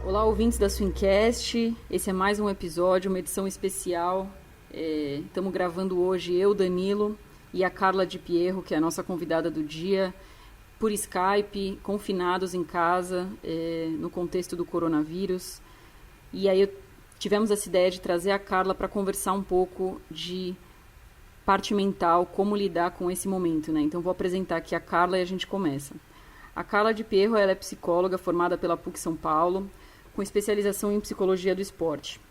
Olá, ouvintes da Swincast. Esse é mais um episódio, uma edição especial. Estamos gravando hoje eu, Danilo, e a Carla Di Pierro, que é a nossa convidada do dia, por Skype, confinados em casa, no contexto do coronavírus. E aí tivemos essa ideia de trazer a Carla para conversar um pouco de parte mental, como lidar com esse momento, né? Então vou apresentar aqui a Carla e a gente começa. A Carla Di Pierro, ela é psicóloga formada pela PUC São Paulo, com especialização em psicologia do esporte.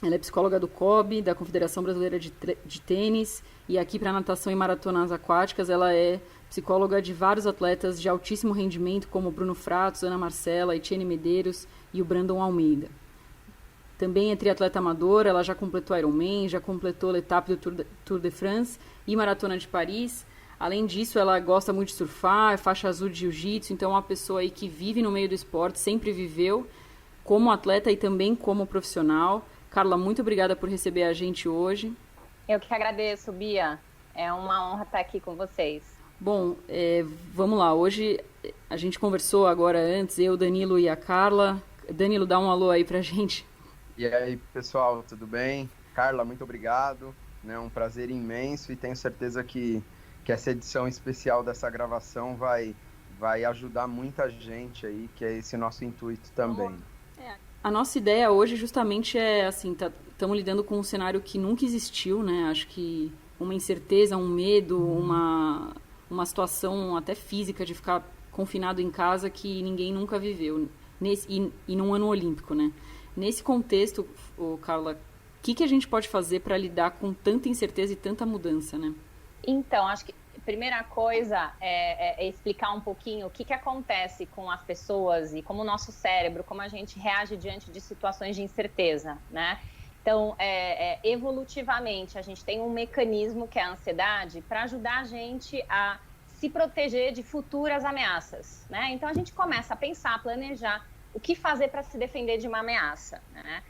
Ela é psicóloga do COB, da Confederação Brasileira de Tênis, e aqui para natação e maratonas aquáticas ela é psicóloga de vários atletas de altíssimo rendimento, como Bruno Fratos, Ana Marcela, Etienne Medeiros e o Brandon Almeida. Também é triatleta amadora, ela já completou Ironman, já completou a etapa do Tour de France e Maratona de Paris. Além disso, ela gosta muito de surfar, é faixa azul de jiu-jitsu, então é uma pessoa aí que vive no meio do esporte, sempre viveu, como atleta e também como profissional. Carla, muito obrigada por receber a gente hoje. Eu que agradeço, Bia. É uma honra estar aqui com vocês. Bom, vamos lá. Hoje a gente conversou agora antes, eu, Danilo e a Carla. Danilo, dá um alô aí pra gente. E aí, pessoal, tudo bem? Carla, muito obrigado. É um prazer imenso e tenho certeza que essa edição especial dessa gravação vai ajudar muita gente aí, que é esse nosso intuito também. A nossa ideia hoje justamente é, assim, estamos lidando com um cenário que nunca existiu, né? Acho que uma incerteza, um medo, uma situação até física de ficar confinado em casa que ninguém nunca viveu, e num ano olímpico, né? Nesse contexto, Carla, o que a gente pode fazer para lidar com tanta incerteza e tanta mudança, né? Então, acho que a primeira coisa é explicar um pouquinho o que acontece com as pessoas e como o nosso cérebro, como a gente reage diante de situações de incerteza, né? Então, evolutivamente, a gente tem um mecanismo que é a ansiedade para ajudar a gente a se proteger de futuras ameaças, né? Então, a gente começa a pensar, a planejar o que fazer para se defender de uma ameaça, né?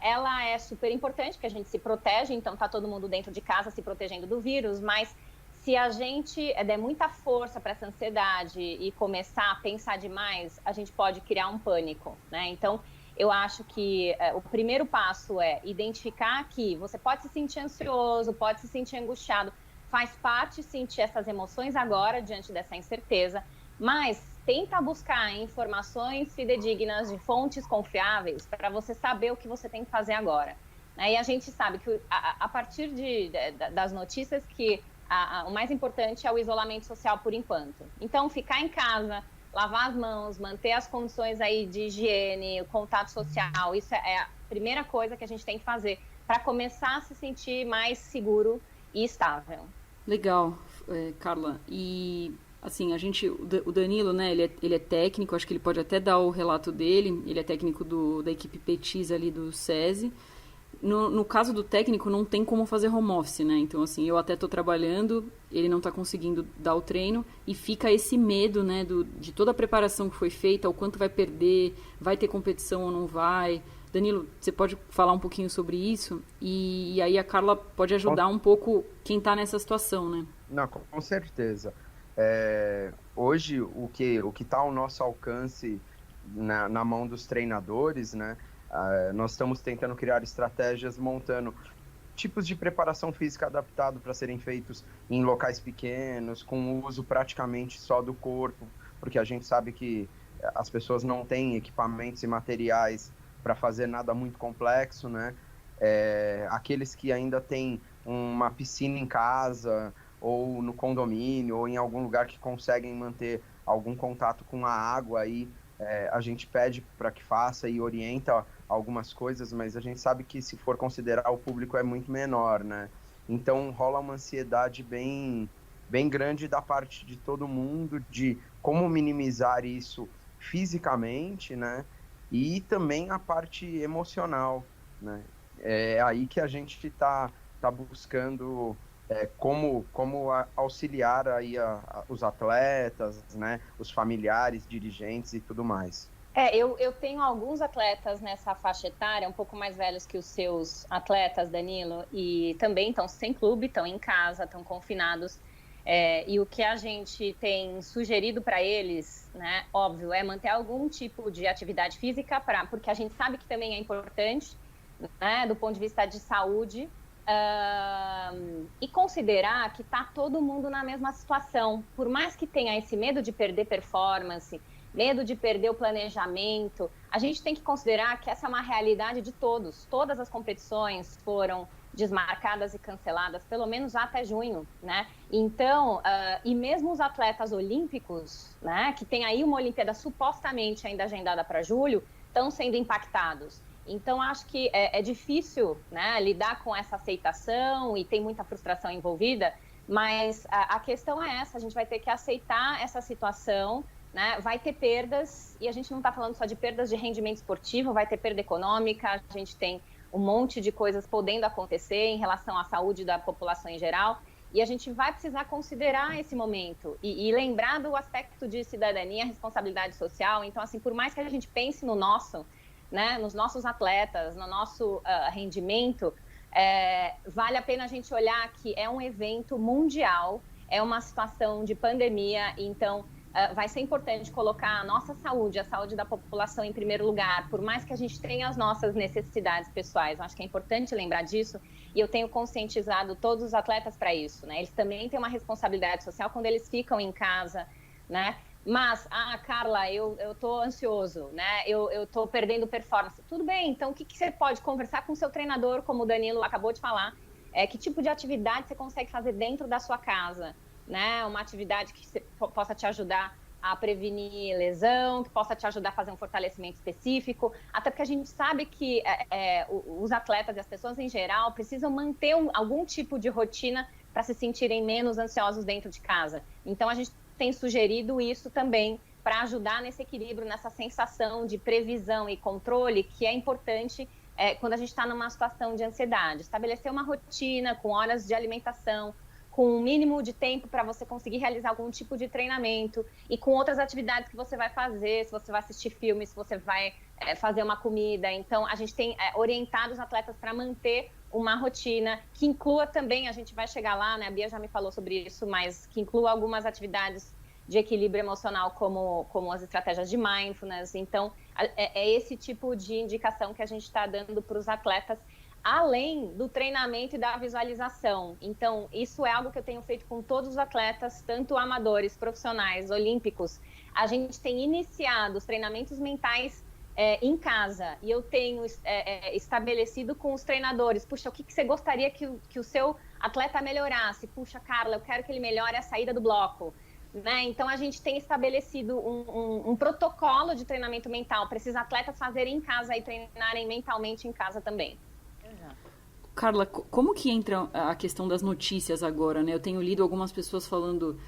Ela é super importante, porque a gente se protege, então está todo mundo dentro de casa se protegendo do vírus, mas se a gente der muita força para essa ansiedade e começar a pensar demais, a gente pode criar um pânico, né? Então, eu acho que o primeiro passo é identificar que você pode se sentir ansioso, pode se sentir angustiado, faz parte sentir essas emoções agora, diante dessa incerteza, mas tenta buscar informações fidedignas de fontes confiáveis para você saber o que você tem que fazer agora. E a gente sabe que a partir das notícias que o mais importante é o isolamento social por enquanto. Então, ficar em casa, lavar as mãos, manter as condições aí de higiene, o contato social, isso é a primeira coisa que a gente tem que fazer para começar a se sentir mais seguro e estável. Legal, Carla. E assim, o Danilo, né, ele é técnico, acho que ele pode até dar o relato dele, ele é técnico da equipe Petis ali do SESI. No caso do técnico, não tem como fazer home office, né? Então, assim, eu até estou trabalhando, ele não está conseguindo dar o treino e fica esse medo, né, de toda a preparação que foi feita, o quanto vai perder, vai ter competição ou não vai. Danilo, você pode falar um pouquinho sobre isso? E aí a Carla pode ajudar um pouco quem está nessa situação, né? Não, com certeza. Hoje, o que está ao nosso alcance na mão dos treinadores, né? Nós estamos tentando criar estratégias, montando tipos de preparação física adaptado para serem feitos em locais pequenos, com o uso praticamente só do corpo, porque a gente sabe que as pessoas não têm equipamentos e materiais para fazer nada muito complexo, né? Aqueles que ainda têm uma piscina em casa, ou no condomínio, ou em algum lugar que conseguem manter algum contato com a água, aí a gente pede para que faça e orienta algumas coisas, mas a gente sabe que se for considerar o público é muito menor, né? Então rola uma ansiedade bem grande da parte de todo mundo, de como minimizar isso fisicamente, né? E também a parte emocional, né? É aí que a gente está buscando como auxiliar aí os atletas, né? Os familiares, dirigentes e tudo mais. Eu tenho alguns atletas nessa faixa etária, um pouco mais velhos que os seus atletas, Danilo, e também estão sem clube, estão em casa, estão confinados. E o que a gente tem sugerido para eles, né, óbvio, é manter algum tipo de atividade física, porque a gente sabe que também é importante, né, do ponto de vista de saúde, e considerar que está todo mundo na mesma situação. Por mais que tenha esse medo de perder performance, medo de perder o planejamento, a gente tem que considerar que essa é uma realidade de todos. Todas as competições foram desmarcadas e canceladas, pelo menos até junho, né? Então, e mesmo os atletas olímpicos, né, que tem aí uma Olimpíada supostamente ainda agendada para julho, estão sendo impactados. Então, acho que é difícil, né, lidar com essa aceitação e tem muita frustração envolvida, mas a questão é essa, a gente vai ter que aceitar essa situação, né? Vai ter perdas, e a gente não está falando só de perdas de rendimento esportivo, vai ter perda econômica, a gente tem um monte de coisas podendo acontecer em relação à saúde da população em geral, e a gente vai precisar considerar esse momento e lembrar do aspecto de cidadania, responsabilidade social. Então, assim, por mais que a gente pense no nosso, né, nos nossos atletas, no nosso rendimento, vale a pena a gente olhar que é um evento mundial, é uma situação de pandemia, então vai ser importante colocar a nossa saúde, a saúde da população em primeiro lugar, por mais que a gente tenha as nossas necessidades pessoais. Eu acho que é importante lembrar disso, e eu tenho conscientizado todos os atletas para isso, né? Eles também têm uma responsabilidade social quando eles ficam em casa, né? Mas, Carla, eu tô ansioso, né? Eu tô perdendo performance. Tudo bem, então o que você pode conversar com o seu treinador, como o Danilo acabou de falar, que tipo de atividade você consegue fazer dentro da sua casa, né? Uma atividade que possa te ajudar a prevenir lesão, que possa te ajudar a fazer um fortalecimento específico, até porque a gente sabe que os atletas e as pessoas em geral precisam manter algum tipo de rotina para se sentirem menos ansiosos dentro de casa. Então, a gente tem sugerido isso também para ajudar nesse equilíbrio, nessa sensação de previsão e controle, que é importante quando a gente está numa situação de ansiedade. Estabelecer uma rotina com horas de alimentação, com um mínimo de tempo para você conseguir realizar algum tipo de treinamento e com outras atividades que você vai fazer, se você vai assistir filmes, se você vai fazer uma comida. Então, a gente tem orientado os atletas para manter uma rotina que inclua também, a gente vai chegar lá, né? A Bia já me falou sobre isso, mas que inclua algumas atividades de equilíbrio emocional, como as estratégias de mindfulness. Então, é esse tipo de indicação que a gente está dando para os atletas, além do treinamento e da visualização. Então, isso é algo que eu tenho feito com todos os atletas, tanto amadores, profissionais, olímpicos. A gente tem iniciado os treinamentos mentais em casa, e eu tenho estabelecido com os treinadores, puxa, o que você gostaria que o seu atleta melhorasse? Puxa, Carla, eu quero que ele melhore a saída do bloco. Né? Então, a gente tem estabelecido um protocolo de treinamento mental para esses atletas fazerem em casa e treinarem mentalmente em casa também. Carla, como que entra a questão das notícias agora, né? Eu tenho lido algumas pessoas falando,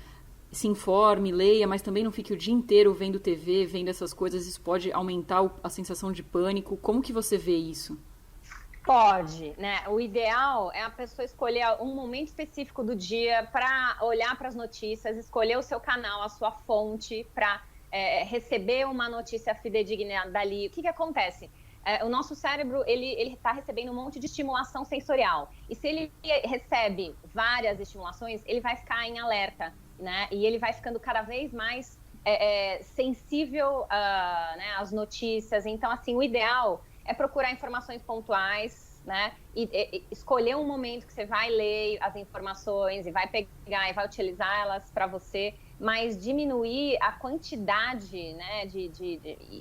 se informe, leia, mas também não fique o dia inteiro vendo TV, vendo essas coisas, isso pode aumentar a sensação de pânico. Como que você vê isso? Pode, né? O ideal é a pessoa escolher um momento específico do dia para olhar para as notícias, escolher o seu canal, a sua fonte, para receber uma notícia fidedigna dali. O que acontece? O nosso cérebro, ele está recebendo um monte de estimulação sensorial. E se ele recebe várias estimulações, ele vai ficar em alerta, né? E ele vai ficando cada vez mais sensível né, às notícias. Então, assim, o ideal é procurar informações pontuais, né? E escolher um momento que você vai ler as informações e vai pegar e vai utilizar elas para você, mas diminuir a quantidade, né, de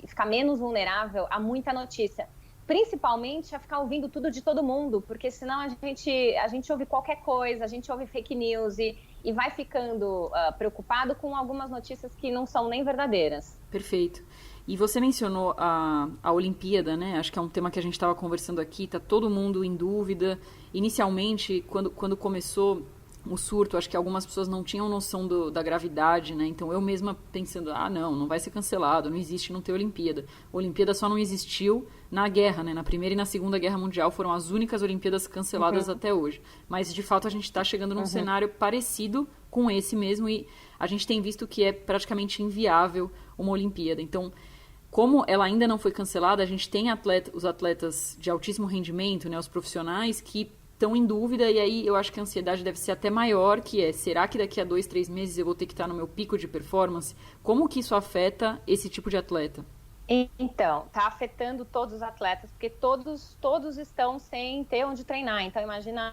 ficar menos vulnerável a muita notícia. Principalmente a ficar ouvindo tudo de todo mundo, porque senão a gente ouve qualquer coisa, a gente ouve fake news e vai ficando preocupado com algumas notícias que não são nem verdadeiras. Perfeito. E você mencionou a Olimpíada, né? Acho que é um tema que a gente estava conversando aqui, tá todo mundo em dúvida. Inicialmente, quando começou o surto, acho que algumas pessoas não tinham noção da gravidade, né? Então eu mesma pensando, não vai ser cancelado, não existe, não ter Olimpíada. A Olimpíada só não existiu na guerra, né? Na Primeira e na Segunda Guerra Mundial foram as únicas Olimpíadas canceladas até hoje. Mas, de fato, a gente está chegando num cenário parecido com esse mesmo, e a gente tem visto que é praticamente inviável uma Olimpíada. Então, como ela ainda não foi cancelada, a gente tem os atletas de altíssimo rendimento, né, os profissionais que estão em dúvida, e aí eu acho que a ansiedade deve ser até maior, que é, será que daqui a 2, 3 meses eu vou ter que estar no meu pico de performance? Como que isso afeta esse tipo de atleta? Então, está afetando todos os atletas, porque todos estão sem ter onde treinar. Então, imagina,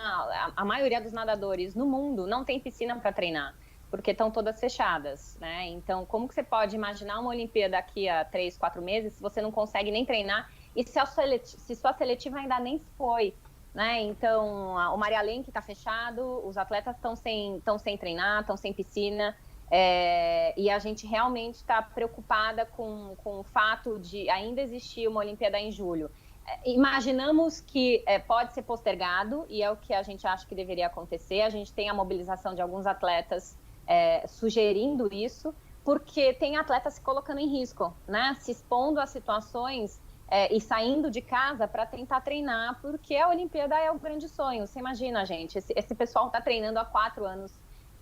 a maioria dos nadadores no mundo não tem piscina para treinar, porque estão todas fechadas, né? Então, como que você pode imaginar uma Olimpíada daqui a 3, 4 meses se você não consegue nem treinar e se sua seletiva ainda nem foi, né? Então, o Maria Lenk está fechado, os atletas estão sem treinar, estão sem piscina. E a gente realmente está preocupada com o fato de ainda existir uma Olimpíada em julho. Imaginamos que pode ser postergado, e é o que a gente acha que deveria acontecer. A gente tem a mobilização de alguns atletas sugerindo isso, porque tem atletas se colocando em risco, né? Se expondo a situações e saindo de casa para tentar treinar, porque a Olimpíada é o grande sonho. Você imagina, gente, esse pessoal está treinando há 4 anos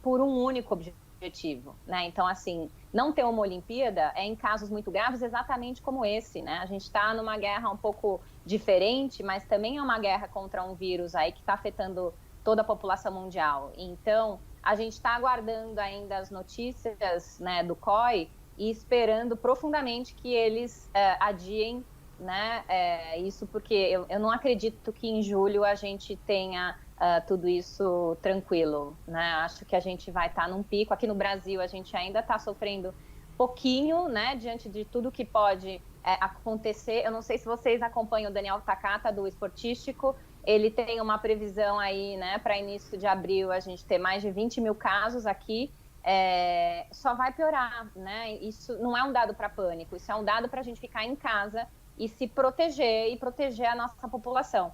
por um único objetivo, né? Então, assim, não ter uma Olimpíada é em casos muito graves exatamente como esse, né? A gente está numa guerra um pouco diferente, mas também é uma guerra contra um vírus aí que está afetando toda a população mundial. Então, a gente está aguardando ainda as notícias, né, do COI e esperando profundamente que eles adiem, né, isso, porque eu não acredito que em julho a gente tenha tudo isso tranquilo, né? Acho que a gente vai estar num pico. Aqui no Brasil a gente ainda está sofrendo pouquinho, né, diante de tudo que pode acontecer. Eu não sei se vocês acompanham o Daniel Takata do Esportístico. Ele tem uma previsão aí, né, para início de abril a gente ter mais de 20 mil casos aqui. Só vai piorar, né? Isso não é um dado para pânico, isso é um dado para a gente ficar em casa e se proteger e proteger a nossa população.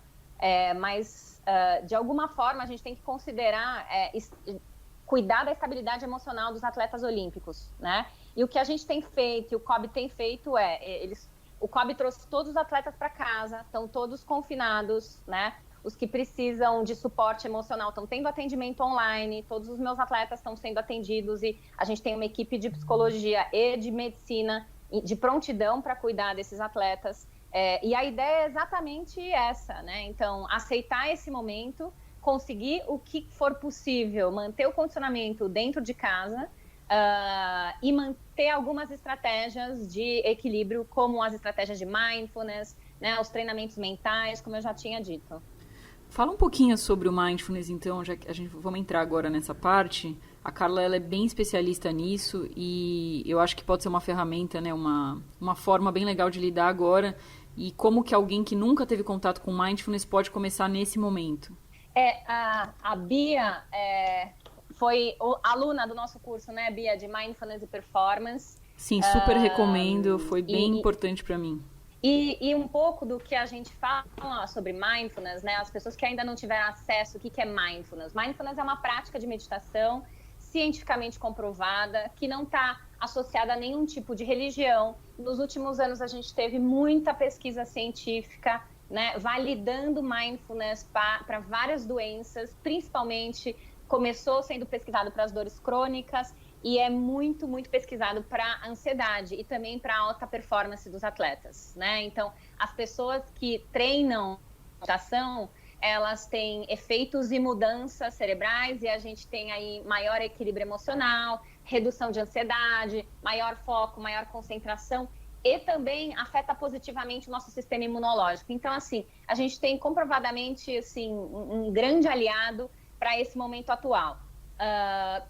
Mas, de alguma forma, a gente tem que considerar cuidar da estabilidade emocional dos atletas olímpicos, né? E o que a gente tem feito, e o COB tem feito o COB trouxe todos os atletas para casa, estão todos confinados, né? Os que precisam de suporte emocional estão tendo atendimento online, todos os meus atletas estão sendo atendidos e a gente tem uma equipe de psicologia e de medicina de prontidão para cuidar desses atletas. E a ideia é exatamente essa, né? Então, aceitar esse momento, conseguir o que for possível, manter o condicionamento dentro de casa e manter algumas estratégias de equilíbrio, como as estratégias de mindfulness, né? Os treinamentos mentais, como eu já tinha dito. Fala um pouquinho sobre o mindfulness, então, já que vamos entrar agora nessa parte. A Carla, ela é bem especialista nisso e eu acho que pode ser uma ferramenta, né? Uma forma bem legal de lidar agora. E como que alguém que nunca teve contato com mindfulness pode começar nesse momento? A Bia foi aluna do nosso curso, né, Bia, de Mindfulness e Performance. Sim, super recomendo, foi bem importante para mim. E um pouco do que a gente fala sobre mindfulness, né, as pessoas que ainda não tiveram acesso, o que é mindfulness? Mindfulness é uma prática de meditação cientificamente comprovada, que não está associada a nenhum tipo de religião. Nos últimos anos a gente teve muita pesquisa científica, né, validando mindfulness para várias doenças, principalmente começou sendo pesquisado para as dores crônicas e é muito, muito pesquisado para ansiedade e também para alta performance dos atletas, né? Então, as pessoas que treinam meditação, elas têm efeitos e mudanças cerebrais e a gente tem aí maior equilíbrio emocional, redução de ansiedade, maior foco, maior concentração e também afeta positivamente o nosso sistema imunológico. Então, assim, a gente tem comprovadamente assim, um grande aliado para esse momento atual.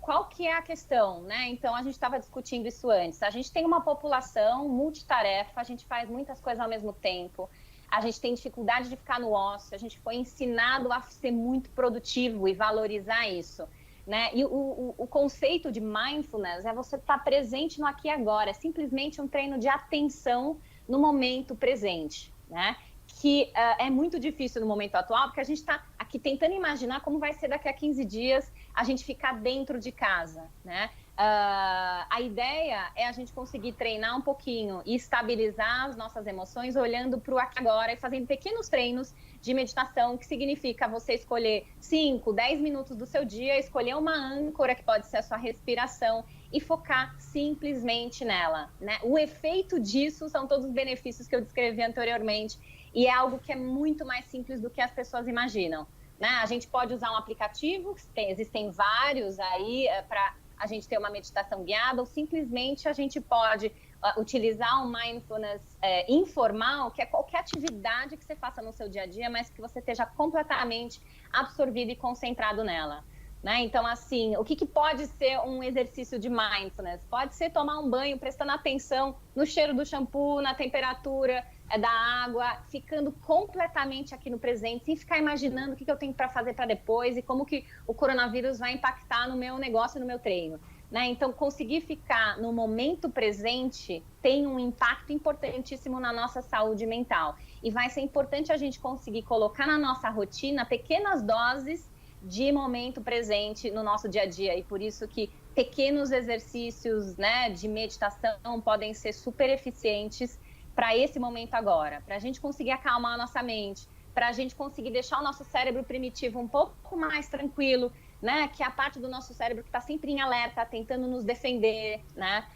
Qual que é a questão, né? Então, a gente estava discutindo isso antes. A gente tem uma população multitarefa, a gente faz muitas coisas ao mesmo tempo, a gente tem dificuldade de ficar no ócio, a gente foi ensinado a ser muito produtivo e valorizar isso, né? E o conceito de mindfulness é você estar presente no aqui e agora, é simplesmente um treino de atenção no momento presente, né? Que é muito difícil no momento atual, porque a gente está aqui tentando imaginar como vai ser daqui a 15 dias, a gente ficar dentro de casa, né? A ideia é a gente conseguir treinar um pouquinho e estabilizar as nossas emoções olhando para o aqui e agora e fazendo pequenos treinos de meditação, que significa você escolher 5, 10 minutos do seu dia, escolher uma âncora que pode ser a sua respiração e focar simplesmente nela, né? O efeito disso são todos os benefícios que eu descrevi anteriormente e é algo que é muito mais simples do que as pessoas imaginam, né? A gente pode usar um aplicativo, existem vários aí para a gente ter uma meditação guiada, ou simplesmente a gente pode utilizar um mindfulness informal, que é qualquer atividade que você faça no seu dia a dia, mas que você esteja completamente absorvido e concentrado nela, né? Então, assim, o que pode ser um exercício de mindfulness? Pode ser tomar um banho prestando atenção no cheiro do shampoo, na temperatura da água, ficando completamente aqui no presente, sem ficar imaginando o que eu tenho para fazer para depois e como que o coronavírus vai impactar no meu negócio e no meu treino, né? Então, conseguir ficar no momento presente tem um impacto importantíssimo na nossa saúde mental. E vai ser importante a gente conseguir colocar na nossa rotina pequenas doses de momento presente no nosso dia a dia. E por isso que pequenos exercícios, né, de meditação podem ser super eficientes para esse momento agora, para a gente conseguir acalmar a nossa mente, para a gente conseguir deixar o nosso cérebro primitivo um pouco mais tranquilo, né? Que é a parte do nosso cérebro que está sempre em alerta, tentando nos defender, né?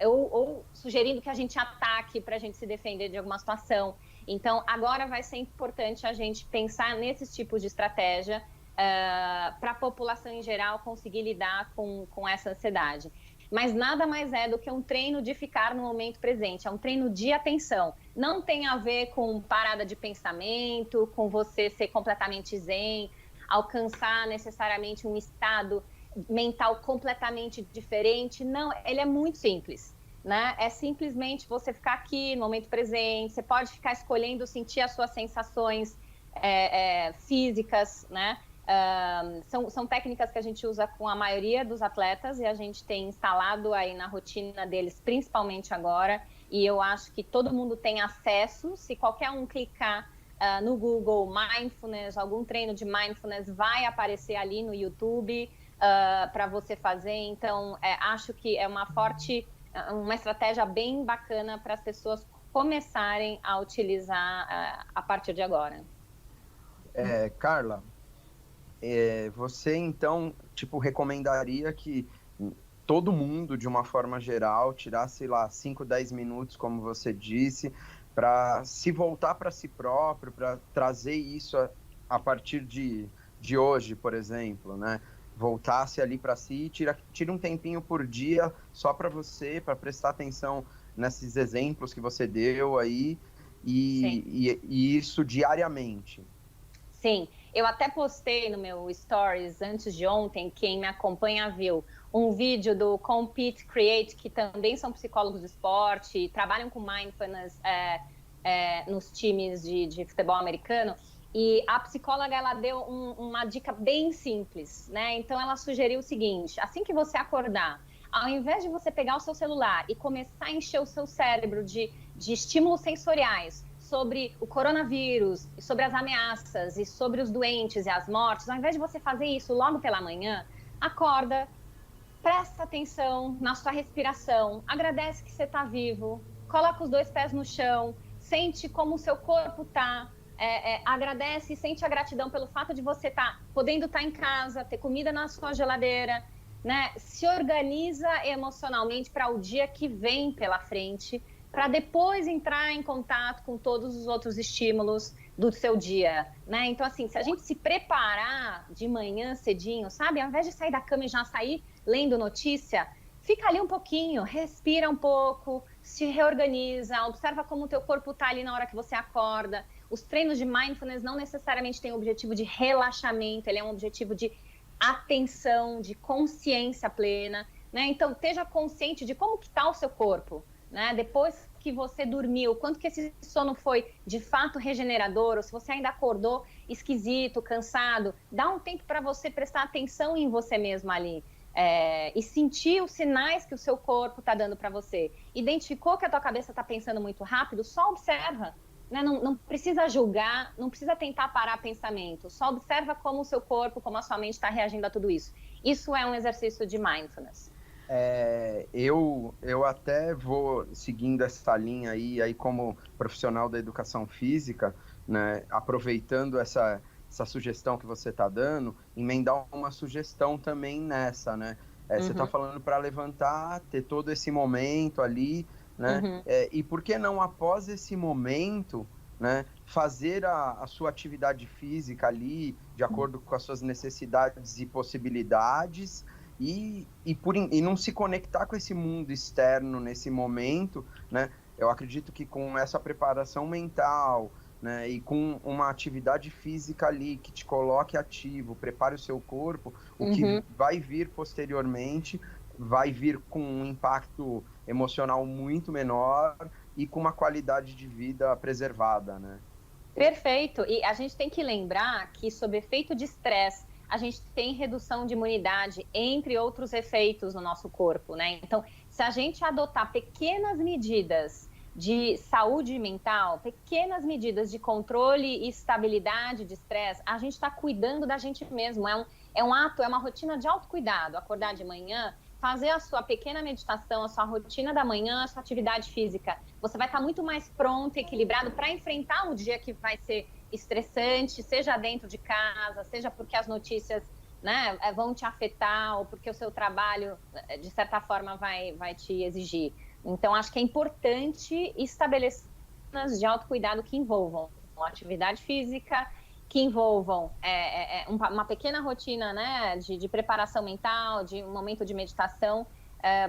Ou sugerindo que a gente ataque para a gente se defender de alguma situação. Então, agora vai ser importante a gente pensar nesses tipos de estratégia para a população em geral conseguir lidar com essa ansiedade. Mas nada mais é do que um treino de ficar no momento presente, é um treino de atenção. Não tem a ver com parada de pensamento, com você ser completamente zen, alcançar necessariamente um estado mental completamente diferente. Não, ele é muito simples, né? É simplesmente você ficar aqui no momento presente, você pode ficar escolhendo sentir as suas sensações físicas, né? São técnicas que a gente usa com a maioria dos atletas e a gente tem instalado aí na rotina deles, principalmente agora, e eu acho que todo mundo tem acesso. Se qualquer um clicar no Google Mindfulness, algum treino de Mindfulness vai aparecer ali no YouTube para você fazer. Então, acho que é uma estratégia bem bacana para as pessoas começarem a utilizar a partir de agora. Carla, você então, recomendaria que todo mundo, de uma forma geral, tirasse lá 5, 10 minutos, como você disse, para se voltar para si próprio, para trazer isso a partir de hoje, por exemplo, né? Voltasse ali para si, tira um tempinho por dia só para você, para prestar atenção nesses exemplos que você deu aí, e isso diariamente. Sim, eu até postei no meu Stories antes de ontem, quem me acompanha viu, um vídeo do Compete Create, que também são psicólogos do esporte, trabalham com mindfulness nos times de futebol americano, e a psicóloga ela deu uma dica bem simples, né? Então ela sugeriu o seguinte: assim que você acordar, ao invés de você pegar o seu celular e começar a encher o seu cérebro de estímulos sensoriais, sobre o coronavírus, sobre as ameaças e sobre os doentes e as mortes, ao invés de você fazer isso logo pela manhã, acorda, presta atenção na sua respiração, agradece que você está vivo, coloca os 2 pés no chão, sente como o seu corpo está, agradece e sente a gratidão pelo fato de você estar podendo estar em casa, ter comida na sua geladeira, né? Se organiza emocionalmente para o dia que vem pela frente, para depois entrar em contato com todos os outros estímulos do seu dia, né? Então, assim, se a gente se preparar de manhã cedinho, sabe? Ao invés de sair da cama e já sair lendo notícia, fica ali um pouquinho, respira um pouco, se reorganiza, observa como o teu corpo está ali na hora que você acorda. Os treinos de mindfulness não necessariamente têm o objetivo de relaxamento, ele é um objetivo de atenção, de consciência plena, né? Então, esteja consciente de como que está o seu corpo, né? Depois que você dormiu, quanto que esse sono foi de fato regenerador, ou se você ainda acordou esquisito, cansado, dá um tempo para você prestar atenção em você mesmo ali, e sentir os sinais que o seu corpo está dando para você. Identificou que a tua cabeça está pensando muito rápido, só observa, né? Não precisa julgar, não precisa tentar parar pensamento, só observa como o seu corpo, como a sua mente está reagindo a tudo isso. Isso é um exercício de mindfulness. Eu até vou seguindo essa linha aí como profissional da educação física, né, aproveitando essa sugestão que você está dando, emendar uma sugestão também nessa, né? Você está falando para levantar, ter todo esse momento ali, né? E por que não, após esse momento, né, fazer a sua atividade física ali, de acordo com as suas necessidades e possibilidades, e não se conectar com esse mundo externo nesse momento, né? Eu acredito que com essa preparação mental, né, e com uma atividade física ali que te coloque ativo, prepare o seu corpo, o que vai vir posteriormente vai vir com um impacto emocional muito menor e com uma qualidade de vida preservada, né? Perfeito. E a gente tem que lembrar que, sob efeito de estresse, a gente tem redução de imunidade, entre outros efeitos no nosso corpo, né? Então, se a gente adotar pequenas medidas de saúde mental, pequenas medidas de controle e estabilidade de estresse, a gente está cuidando da gente mesmo. É um ato, é uma rotina de autocuidado. Acordar de manhã, fazer a sua pequena meditação, a sua rotina da manhã, a sua atividade física. Você vai estar muito mais pronto e equilibrado para enfrentar um dia que vai ser estressante, seja dentro de casa, seja porque as notícias, né, vão te afetar ou porque o seu trabalho, de certa forma, vai te exigir. Então, acho que é importante estabelecer rotinas de autocuidado que envolvam atividade física, que envolvam uma pequena rotina, né, de preparação mental, de um momento de meditação,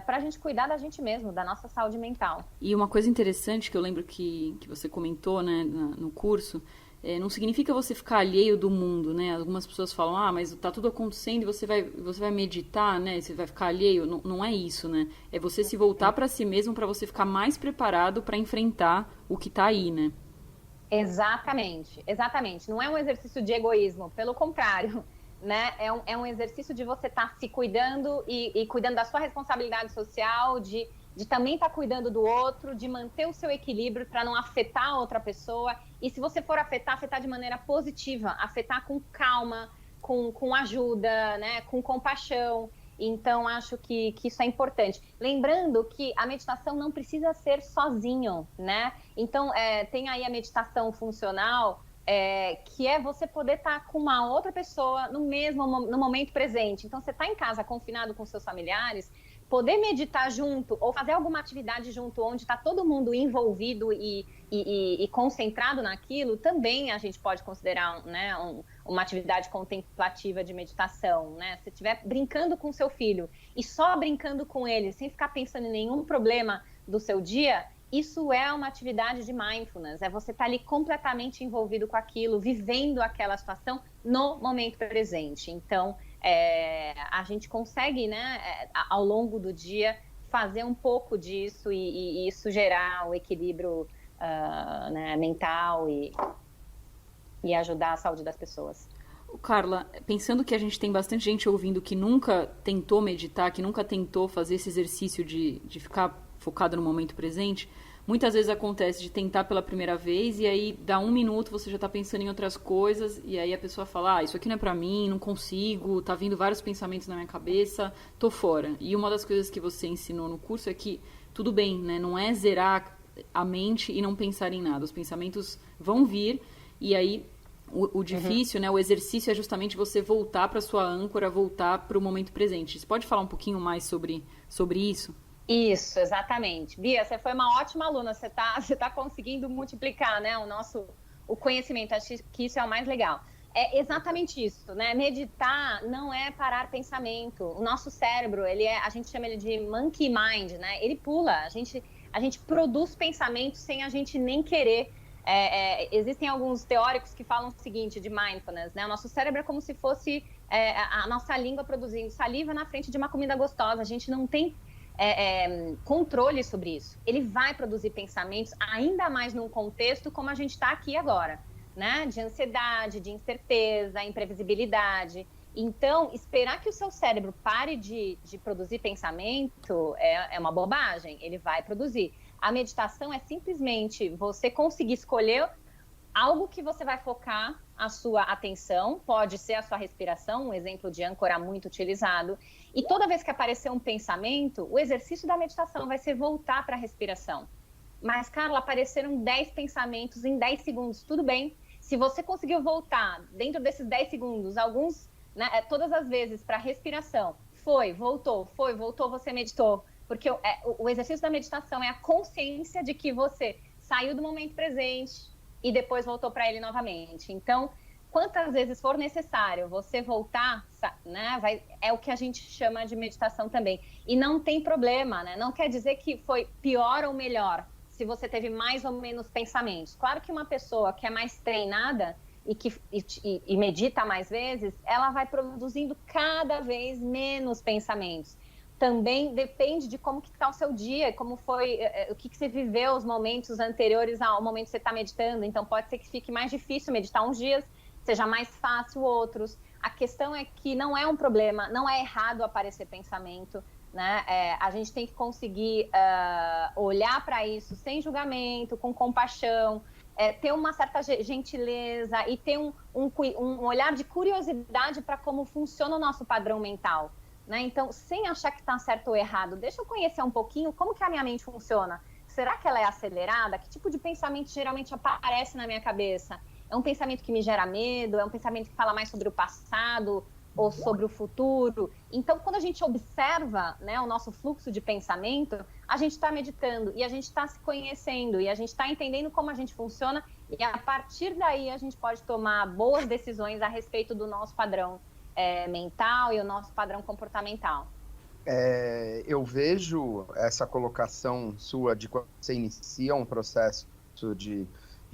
para a gente cuidar da gente mesmo, da nossa saúde mental. E uma coisa interessante que eu lembro que você comentou, né, no curso, não significa você ficar alheio do mundo, né? Algumas pessoas falam, mas tá tudo acontecendo e você vai meditar, né? Você vai ficar alheio. Não, não é isso, né? É você se voltar para si mesmo para você ficar mais preparado para enfrentar o que tá aí, né? Exatamente, exatamente. Não é um exercício de egoísmo, pelo contrário, né? É um exercício de você estar se cuidando e cuidando da sua responsabilidade social, de também estar cuidando do outro, de manter o seu equilíbrio para não afetar a outra pessoa. E se você for afetar de maneira positiva, afetar com calma, com ajuda, né? Com compaixão. Então, acho que isso é importante. Lembrando que a meditação não precisa ser sozinho, né? Então, tem aí a meditação funcional, que é você poder estar com uma outra pessoa no momento presente. Então, você está em casa confinado com seus familiares, poder meditar junto ou fazer alguma atividade junto onde está todo mundo envolvido e concentrado naquilo, também a gente pode considerar, né, uma atividade contemplativa de meditação, né? Se estiver brincando com seu filho e só brincando com ele, sem ficar pensando em nenhum problema do seu dia, isso é uma atividade de mindfulness, é você estar ali completamente envolvido com aquilo, vivendo aquela situação no momento presente. Então, a gente consegue, né, ao longo do dia, fazer um pouco disso e isso gerar o equilíbrio né, mental e ajudar a saúde das pessoas. Carla, pensando que a gente tem bastante gente ouvindo que nunca tentou meditar, que nunca tentou fazer esse exercício de ficar focado no momento presente, muitas vezes acontece de tentar pela primeira vez e aí dá 1 minuto, você já está pensando em outras coisas e aí a pessoa fala, isso aqui não é pra mim, não consigo, tá vindo vários pensamentos na minha cabeça, tô fora. E uma das coisas que você ensinou no curso é que tudo bem, né? Não é zerar a mente e não pensar em nada. Os pensamentos vão vir e aí o difícil, né? O exercício é justamente você voltar para sua âncora, voltar para o momento presente. Você pode falar um pouquinho mais sobre isso? Isso, exatamente. Bia, você foi uma ótima aluna, você tá conseguindo multiplicar, né, o conhecimento, acho que isso é o mais legal. É exatamente isso, né, meditar não é parar pensamento, o nosso cérebro, a gente chama ele de monkey mind, né, ele pula, a gente produz pensamentos sem a gente nem querer. Existem alguns teóricos que falam o seguinte de mindfulness, né, o nosso cérebro é como se fosse a nossa língua produzindo saliva na frente de uma comida gostosa, a gente não tem controle sobre isso. Ele vai produzir pensamentos, ainda mais num contexto como a gente está aqui agora, né? De ansiedade, de incerteza, imprevisibilidade. Então, esperar que o seu cérebro pare de produzir pensamento é uma bobagem, ele vai produzir. A meditação é simplesmente você conseguir escolher algo que você vai focar a sua atenção, pode ser a sua respiração, um exemplo de âncora muito utilizado, e toda vez que aparecer um pensamento, o exercício da meditação vai ser voltar para a respiração. Mas, Carla, apareceram 10 pensamentos em 10 segundos, tudo bem. Se você conseguiu voltar dentro desses 10 segundos, alguns, né, todas as vezes para a respiração, voltou, você meditou. Porque o exercício da meditação é a consciência de que você saiu do momento presente e depois voltou para ele novamente. Então, quantas vezes for necessário você voltar, né, é o que a gente chama de meditação também. E não tem problema, né? Não quer dizer que foi pior ou melhor se você teve mais ou menos pensamentos. Claro que uma pessoa que é mais treinada e medita mais vezes, ela vai produzindo cada vez menos pensamentos. Também depende de como que está o seu dia, como foi, o que você viveu, os momentos anteriores ao momento que você está meditando. Então, pode ser que fique mais difícil meditar uns dias, seja mais fácil outros. A questão é que não é um problema, não é errado aparecer pensamento, né? A gente tem que conseguir olhar para isso sem julgamento, com compaixão, ter uma certa gentileza e ter um olhar de curiosidade para como funciona o nosso padrão mental. Né? Então, sem achar que está certo ou errado, deixa eu conhecer um pouquinho como que a minha mente funciona. Será que ela é acelerada? Que tipo de pensamento geralmente aparece na minha cabeça? É um pensamento que me gera medo? É um pensamento que fala mais sobre o passado ou sobre o futuro? Então, quando a gente observa, né, o nosso fluxo de pensamento, a gente está meditando e a gente está se conhecendo e a gente está entendendo como a gente funciona e a partir daí a gente pode tomar boas decisões a respeito do nosso padrão mental e o nosso padrão comportamental. Eu vejo essa colocação sua de quando você inicia um processo de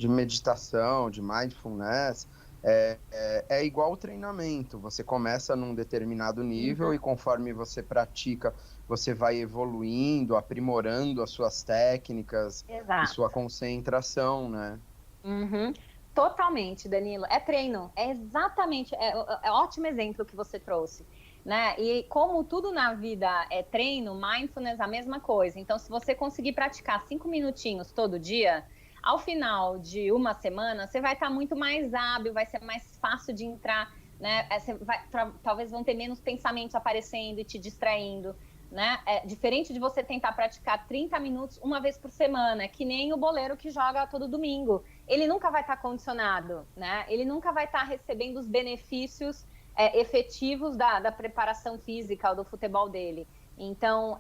meditação, de mindfulness, é igual ao treinamento. Você começa num determinado nível e conforme você pratica, você vai evoluindo, aprimorando as suas técnicas. Exato. E sua concentração, né? Totalmente, Danilo. É treino, é exatamente, é ótimo exemplo que você trouxe, né? E como tudo na vida é treino, mindfulness é a mesma coisa. Então, se você conseguir praticar 5 minutinhos todo dia, ao final de uma semana, você vai estar muito mais hábil, vai ser mais fácil de entrar, né? Talvez vão ter menos pensamentos aparecendo e te distraindo, né? Diferente de você tentar praticar 30 minutos uma vez por semana, que nem o boleiro que joga todo domingo. Ele nunca vai estar condicionado, né? Ele nunca vai estar recebendo os benefícios efetivos da preparação física ou do futebol dele. Então,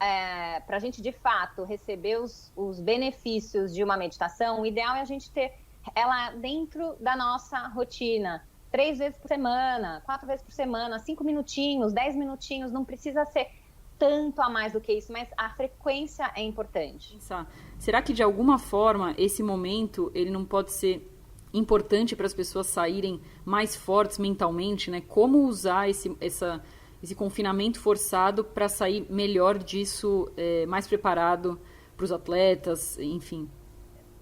para a gente, de fato, receber os benefícios de uma meditação, o ideal é a gente ter ela dentro da nossa rotina. 3 vezes por semana, 4 vezes por semana, 5 minutinhos, 10 minutinhos, não precisa ser tanto a mais do que isso, mas a frequência é importante. Será que de alguma forma esse momento ele não pode ser importante para as pessoas saírem mais fortes mentalmente, né? Como usar esse confinamento forçado para sair melhor disso, mais preparado para os atletas, enfim?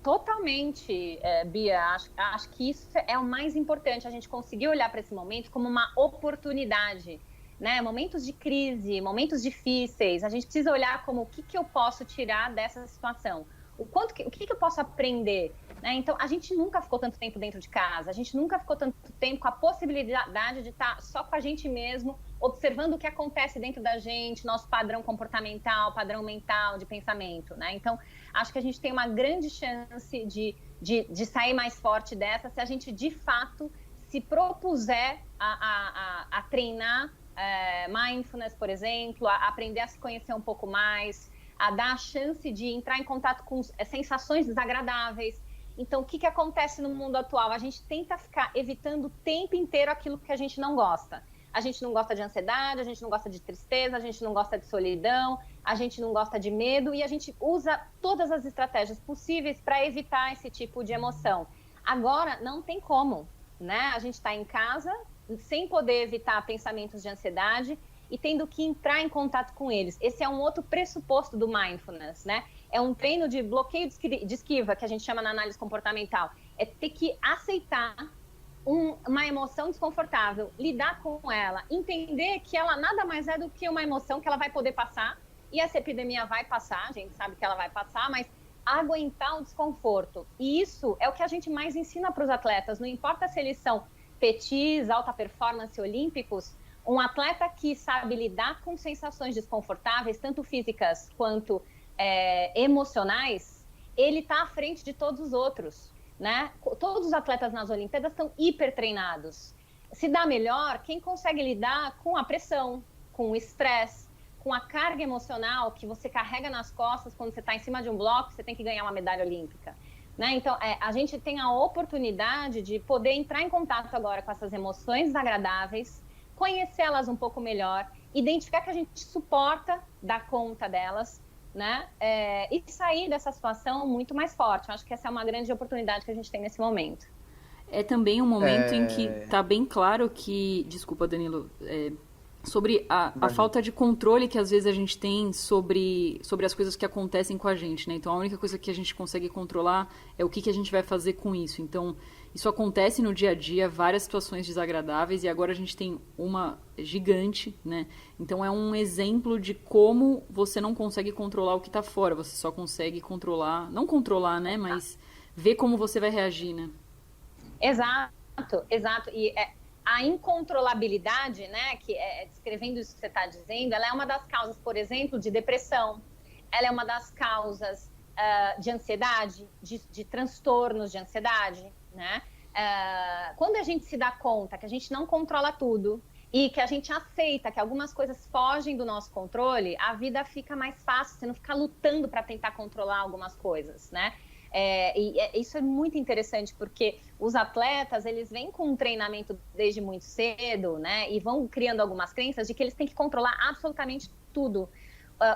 Totalmente, Bia. Acho que isso é o mais importante, a gente conseguir olhar para esse momento como uma oportunidade. Né? Momentos de crise, momentos difíceis, a gente precisa olhar como o que eu posso tirar dessa situação, o que eu posso aprender, né? Então, a gente nunca ficou tanto tempo dentro de casa, a gente nunca ficou tanto tempo com a possibilidade de estar só com a gente mesmo, observando o que acontece dentro da gente, nosso padrão comportamental, padrão mental, de pensamento, né? Então, acho que a gente tem uma grande chance de sair mais forte dessa se a gente, de fato, se propuser a treinar mindfulness, por exemplo, a aprender a se conhecer um pouco mais, a dar a chance de entrar em contato com sensações desagradáveis. Então, o que acontece no mundo atual? A gente tenta ficar evitando o tempo inteiro aquilo que a gente não gosta. A gente não gosta de ansiedade, a gente não gosta de tristeza, a gente não gosta de solidão, a gente não gosta de medo e a gente usa todas as estratégias possíveis para evitar esse tipo de emoção. Agora, não tem como, né? A gente está em casa, sem poder evitar pensamentos de ansiedade e tendo que entrar em contato com eles. Esse é um outro pressuposto do mindfulness, né? É um treino de bloqueio de esquiva, que a gente chama na análise comportamental. É ter que aceitar uma emoção desconfortável, lidar com ela, entender que ela nada mais é do que uma emoção que ela vai poder passar, e essa epidemia vai passar, a gente sabe que ela vai passar, mas aguentar o desconforto. E isso é o que a gente mais ensina para os atletas, não importa se eles são petis, alta performance olímpicos, um atleta que sabe lidar com sensações desconfortáveis, tanto físicas quanto emocionais, ele está à frente de todos os outros, né? Todos os atletas nas Olimpíadas estão hiper treinados. Se dá melhor quem consegue lidar com a pressão, com o estresse, com a carga emocional que você carrega nas costas quando você está em cima de um bloco, você tem que ganhar uma medalha olímpica. Né? Então, a gente tem a oportunidade de poder entrar em contato agora com essas emoções desagradáveis, conhecê-las um pouco melhor, identificar que a gente suporta dar conta delas, né? E sair dessa situação muito mais forte. Eu acho que essa é uma grande oportunidade que a gente tem nesse momento. É também um momento em que está bem claro que... Desculpa, Danilo. Sobre a falta de controle que às vezes a gente tem sobre as coisas que acontecem com a gente, né? Então, a única coisa que a gente consegue controlar é o que a gente vai fazer com isso. Então, isso acontece no dia a dia, várias situações desagradáveis, e agora a gente tem uma gigante, né? Então, é um exemplo de como você não consegue controlar o que está fora, você só consegue controlar, não controlar, né? Mas ver como você vai reagir, né? Exato, exato. E a incontrolabilidade, né, que descrevendo isso que você está dizendo, ela é uma das causas, por exemplo, de depressão, ela é uma das causas de ansiedade, de transtornos de ansiedade, né? Quando a gente se dá conta que a gente não controla tudo e que a gente aceita que algumas coisas fogem do nosso controle, a vida fica mais fácil, você não fica lutando para tentar controlar algumas coisas, né? Isso é muito interessante, porque os atletas, eles vêm com um treinamento desde muito cedo, né? E vão criando algumas crenças de que eles têm que controlar absolutamente tudo.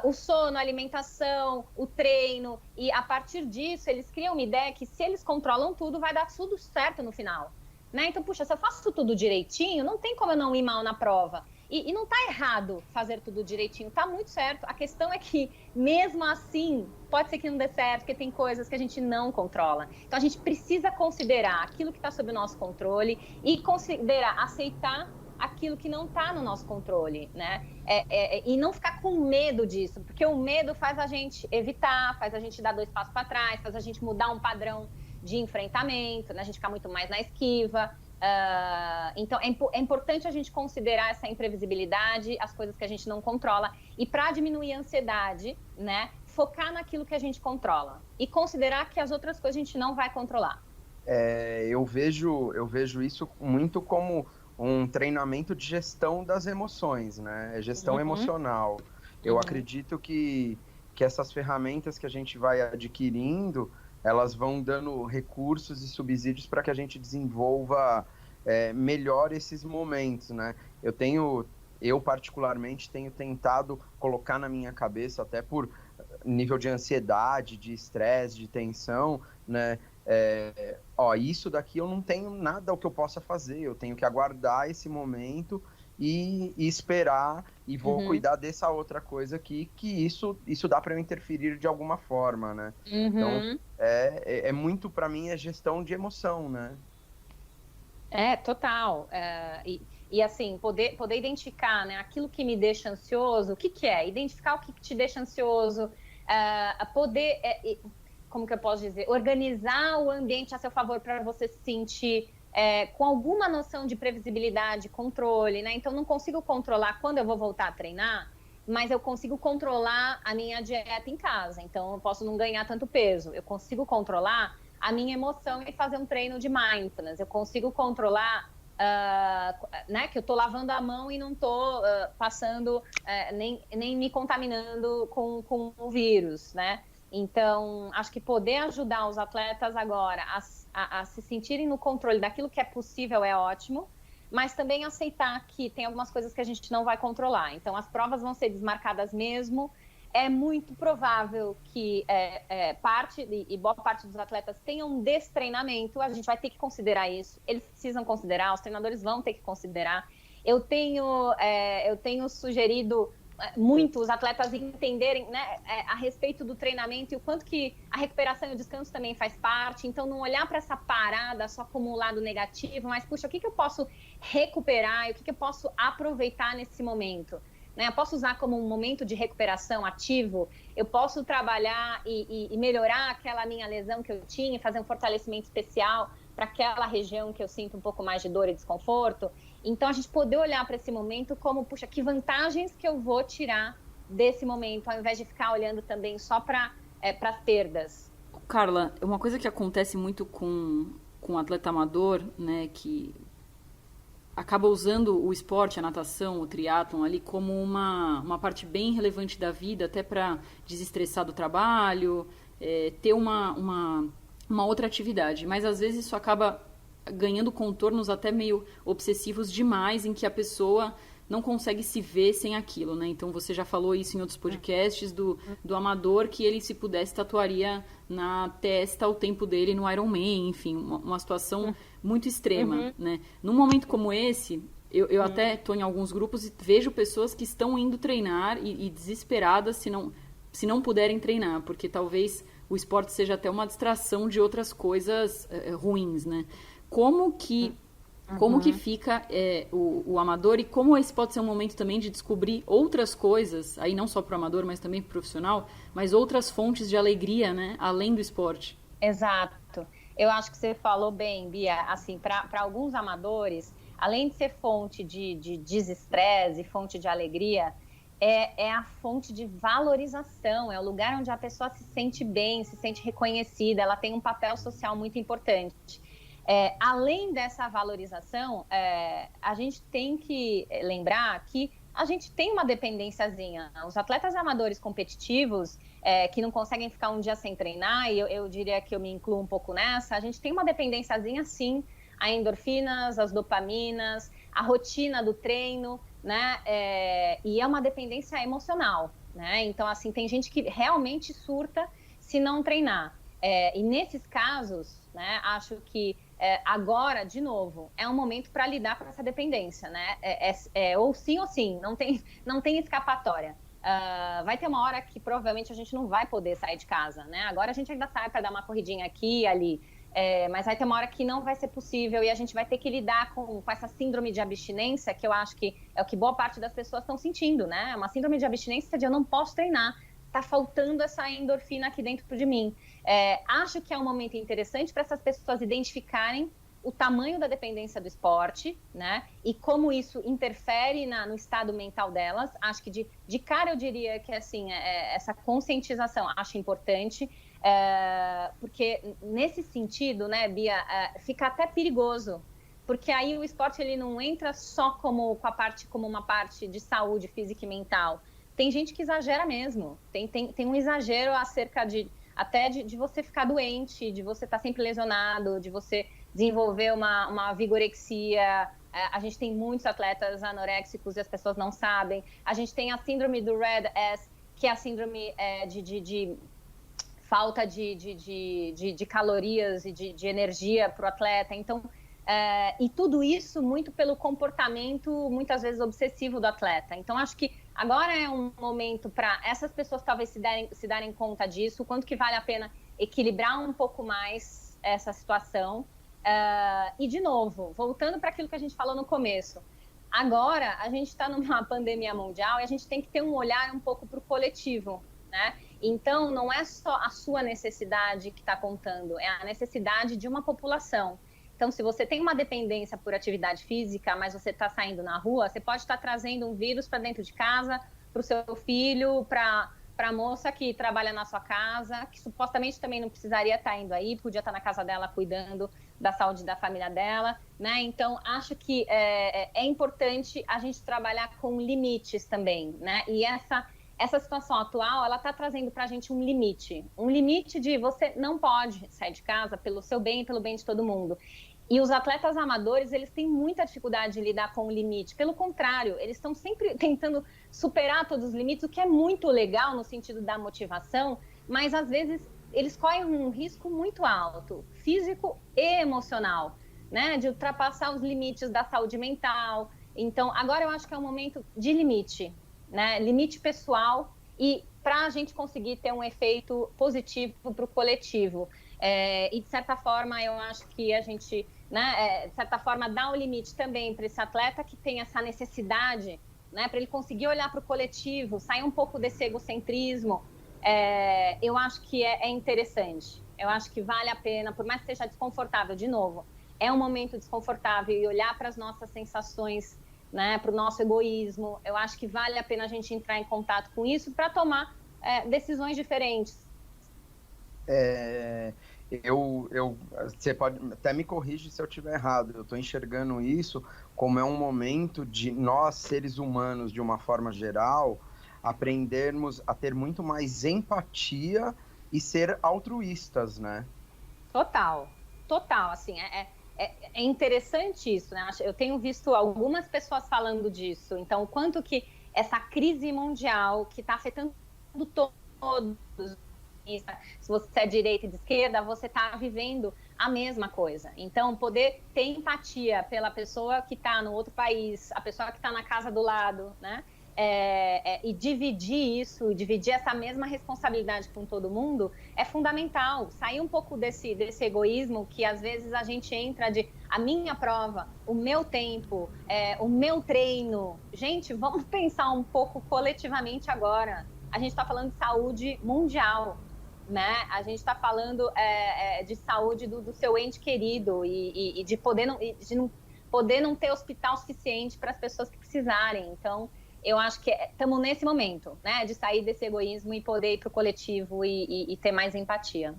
O sono, a alimentação, o treino. E a partir disso, eles criam uma ideia que se eles controlam tudo, vai dar tudo certo no final. Né? Então, puxa, se eu faço tudo direitinho, não tem como eu não ir mal na prova. E não está errado fazer tudo direitinho, está muito certo. A questão é que, mesmo assim, pode ser que não dê certo, porque tem coisas que a gente não controla. Então, a gente precisa considerar aquilo que está sob o nosso controle e considerar, aceitar aquilo que não está no nosso controle, né? E não ficar com medo disso, porque o medo faz a gente evitar, faz a gente dar 2 passos para trás, faz a gente mudar um padrão de enfrentamento, né? A gente ficar muito mais na esquiva. Então, é importante a gente considerar essa imprevisibilidade, as coisas que a gente não controla, e para diminuir a ansiedade, né, focar naquilo que a gente controla e considerar que as outras coisas a gente não vai controlar. Eu vejo isso muito como um treinamento de gestão das emoções, né? Gestão emocional. Eu acredito que essas ferramentas que a gente vai adquirindo, elas vão dando recursos e subsídios para que a gente desenvolva melhor esses momentos, né? Eu particularmente tenho tentado colocar na minha cabeça, até por nível de ansiedade, de estresse, de tensão, né? Isso daqui eu não tenho nada o que eu possa fazer, eu tenho que aguardar esse momento e esperar, e vou cuidar dessa outra coisa aqui, que isso dá para eu interferir de alguma forma, né? Então, muito, para mim, é gestão de emoção, né? Total. E assim, poder identificar, né, aquilo que me deixa ansioso, o que é? Identificar o que te deixa ansioso, poder, como que eu posso dizer, organizar o ambiente a seu favor para você se sentir com alguma noção de previsibilidade, controle, né? Então, não consigo controlar quando eu vou voltar a treinar, mas eu consigo controlar a minha dieta em casa. Então, eu posso não ganhar tanto peso. Eu consigo controlar a minha emoção e fazer um treino de mindfulness. Eu consigo controlar, né, que eu estou lavando a mão e não estou passando, nem me contaminando com o vírus, né? Então, acho que poder ajudar os atletas agora a se sentirem no controle daquilo que é possível é ótimo, mas também aceitar que tem algumas coisas que a gente não vai controlar. Então, as provas vão ser desmarcadas mesmo. É muito provável que boa parte dos atletas tenham um destreinamento. A gente vai ter que considerar isso. Eles precisam considerar, os treinadores vão ter que considerar. Eu tenho sugerido muito os atletas entenderem, né, a respeito do treinamento e o quanto que a recuperação e o descanso também faz parte. Então, não olhar para essa parada só como um lado negativo, mas, puxa, o que eu posso recuperar e o que eu posso aproveitar nesse momento? Né? Eu posso usar como um momento de recuperação ativo, eu posso trabalhar e melhorar aquela minha lesão que eu tinha, fazer um fortalecimento especial para aquela região que eu sinto um pouco mais de dor e desconforto. Então, a gente poder olhar para esse momento como, puxa, que vantagens que eu vou tirar desse momento, ao invés de ficar olhando também só para as perdas. Carla, uma coisa que acontece muito com o atleta amador, né, que acaba usando o esporte, a natação, o triatlon ali como uma parte bem relevante da vida, até para desestressar do trabalho, ter uma outra atividade. Mas às vezes isso acaba ganhando contornos até meio obsessivos demais, em que a pessoa não consegue se ver sem aquilo, né? Então você já falou isso em outros podcasts do amador, que ele, se pudesse, tatuaria na testa o tempo dele no Ironman, enfim, uma situação muito extrema, né? Num momento como esse, eu até estou em alguns grupos e vejo pessoas que estão indo treinar e desesperadas se não puderem treinar, porque talvez o esporte seja até uma distração de outras coisas ruins, né? Como que fica o amador, e como esse pode ser um momento também de descobrir outras coisas, aí não só para o amador, mas também para o profissional, mas outras fontes de alegria, né, além do esporte? Exato. Eu acho que você falou bem, Bia. Assim, para alguns amadores, além de ser fonte de desestresse, fonte de alegria, é a fonte de valorização, é o lugar onde a pessoa se sente bem, se sente reconhecida, ela tem um papel social muito importante. Além dessa valorização, a gente tem que lembrar que a gente tem uma dependênciazinha. Os atletas amadores competitivos que não conseguem ficar um dia sem treinar, e eu diria que eu me incluo um pouco nessa, a gente tem uma dependênciazinha, sim, a endorfinas, as dopaminas, a rotina do treino, né? E é uma dependência emocional, né? Então, assim, tem gente que realmente surta se não treinar. E nesses casos, né, acho que agora, de novo, é um momento para lidar com essa dependência, né? Ou sim, não tem escapatória. Vai ter uma hora que provavelmente a gente não vai poder sair de casa, né? Agora a gente ainda sai para dar uma corridinha aqui e ali, mas vai ter uma hora que não vai ser possível e a gente vai ter que lidar com essa síndrome de abstinência, que eu acho que é o que boa parte das pessoas estão sentindo, né? Uma síndrome de abstinência de eu não posso treinar, tá faltando essa endorfina aqui dentro de mim. Acho que é um momento interessante para essas pessoas identificarem o tamanho da dependência do esporte, né? E como isso interfere no estado mental delas. Acho que de cara eu diria que assim, essa conscientização acho importante, porque nesse sentido, né, Bia, fica até perigoso, porque aí o esporte ele não entra só como uma parte de saúde física e mental. Tem gente que exagera mesmo, tem um exagero acerca até de você ficar doente, de você estar sempre lesionado, de você desenvolver uma vigorexia. A gente tem muitos atletas anoréxicos e as pessoas não sabem. A gente tem a síndrome do Red S, que é a síndrome de falta de calorias e de energia para o atleta. Então, e tudo isso muito pelo comportamento, muitas vezes, obsessivo do atleta. Então, acho que agora é um momento para essas pessoas talvez se darem conta disso, o quanto que vale a pena equilibrar um pouco mais essa situação. E, de novo, voltando para aquilo que a gente falou no começo, agora a gente está numa pandemia mundial e a gente tem que ter um olhar um pouco para o coletivo, né? Então, não é só a sua necessidade que está contando, é a necessidade de uma população. Então, se você tem uma dependência por atividade física, mas você está saindo na rua, você pode estar trazendo um vírus para dentro de casa, para o seu filho, para a moça que trabalha na sua casa, que supostamente também não precisaria estar indo aí, podia estar na casa dela cuidando da saúde da família dela, né? Então, acho que é importante a gente trabalhar com limites também, né? E essa situação atual, ela está trazendo para a gente um limite de você não pode sair de casa pelo seu bem e pelo bem de todo mundo. E os atletas amadores, eles têm muita dificuldade de lidar com o limite. Pelo contrário, eles estão sempre tentando superar todos os limites, o que é muito legal no sentido da motivação, mas às vezes eles correm um risco muito alto, físico e emocional, né? De ultrapassar os limites da saúde mental. Então, agora eu acho que é um momento de limite, né? Limite pessoal, e para a gente conseguir ter um efeito positivo para o coletivo. E, de certa forma, eu acho que a gente, né, de certa forma, dá um limite também para esse atleta que tem essa necessidade, né, para ele conseguir olhar para o coletivo, sair um pouco desse egocentrismo. Eu acho que é interessante. Eu acho que vale a pena, por mais que seja desconfortável, de novo. é um momento desconfortável e olhar para as nossas sensações, né, para o nosso egoísmo, eu acho que vale a pena a gente entrar em contato com isso para tomar decisões diferentes. Você pode até me corrigir se eu estiver errado. Eu estou enxergando isso como é um momento de nós, seres humanos, de uma forma geral, aprendermos a ter muito mais empatia e ser altruístas, né? Total, total, assim, é interessante isso, né? Eu tenho visto algumas pessoas falando disso, então o quanto que essa crise mundial que está afetando todos, se você é direita e de esquerda, você está vivendo a mesma coisa. Então, poder ter empatia pela pessoa que está no outro país, a pessoa que está na casa do lado, né? E dividir isso, dividir essa mesma responsabilidade com todo mundo é fundamental. Sair um pouco desse egoísmo que às vezes a gente entra de a minha prova, o meu tempo, o meu treino. Gente, vamos pensar um pouco coletivamente agora. A gente está falando de saúde mundial, né? A gente está falando de saúde do seu ente querido e de poder não ter hospital suficiente para as pessoas que precisarem. Então, eu acho que estamos nesse momento, né, de sair desse egoísmo e poder ir para o coletivo e ter mais empatia.